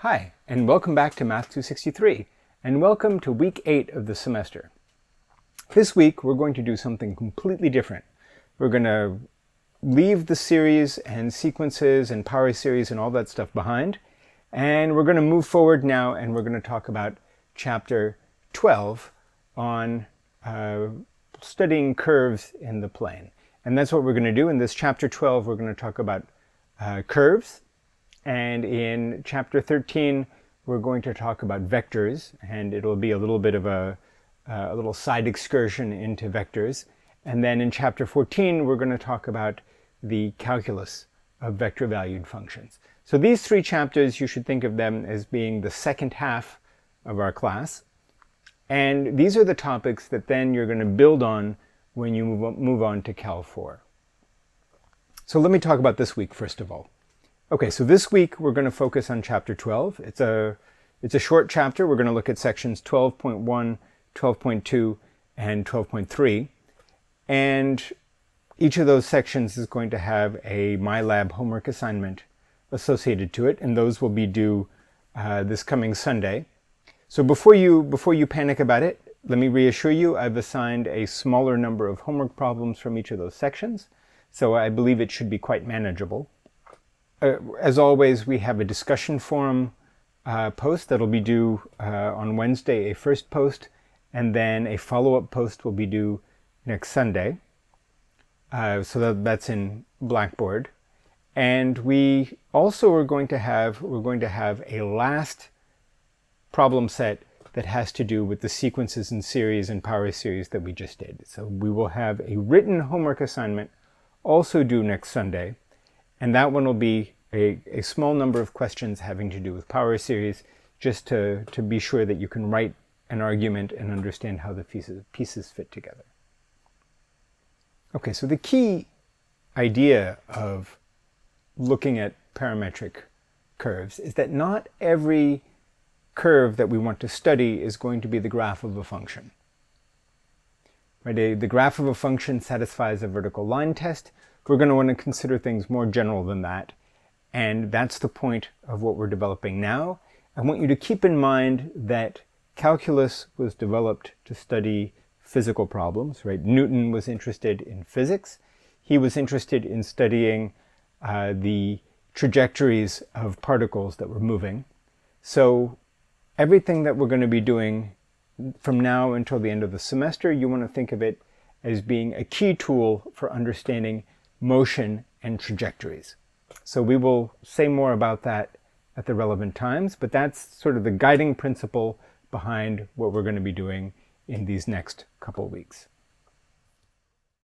Hi, and welcome back to Math 263, and welcome to week 8 of the semester. This week we're going to do something completely different. We're going to leave the series and sequences and power series and all that stuff behind, and we're going to move forward now, and we're going to talk about chapter 12 on studying curves in the plane. And that's what we're going to do. In this chapter 12 we're going to talk about curves. And in chapter 13, we're going to talk about vectors, and it'll be a little bit of a little side excursion into vectors. And then in chapter 14, we're going to talk about the calculus of vector-valued functions. So these three chapters, you should think of them as being the second half of our class. And these are the topics that then you're going to build on when you move on to Cal 4. So let me talk about this week first of all. Okay, so this week we're going to focus on chapter 12. It's a short chapter. We're going to look at sections 12.1, 12.2, and 12.3. And each of those sections is going to have a MyLab homework assignment associated to it, and those will be due this coming Sunday. So before you panic about it, let me reassure you I've assigned a smaller number of homework problems from each of those sections, so I believe it should be quite manageable. As always, we have a discussion forum post that'll be due on Wednesday, a first post, and then a follow-up post will be due next Sunday. So that's in Blackboard. And we also are going to have a last problem set that has to do with the sequences in series and power series that we just did. So we will have a written homework assignment also due next Sunday. And that one will be a small number of questions having to do with power series, just to be sure that you can write an argument and understand how the pieces fit together. Okay, so the key idea of looking at parametric curves is that not every curve that we want to study is going to be the graph of a function. Right? The graph of a function satisfies a vertical line test. We're going to want to consider things more general than that. And that's the point of what we're developing now. I want you to keep in mind that calculus was developed to study physical problems, right? Newton was interested in physics. He was interested in studying the trajectories of particles that were moving. So everything that we're going to be doing from now until the end of the semester, you want to think of it as being a key tool for understanding motion and trajectories. So we will say more about that at the relevant times, but that's sort of the guiding principle behind what we're going to be doing in these next couple weeks.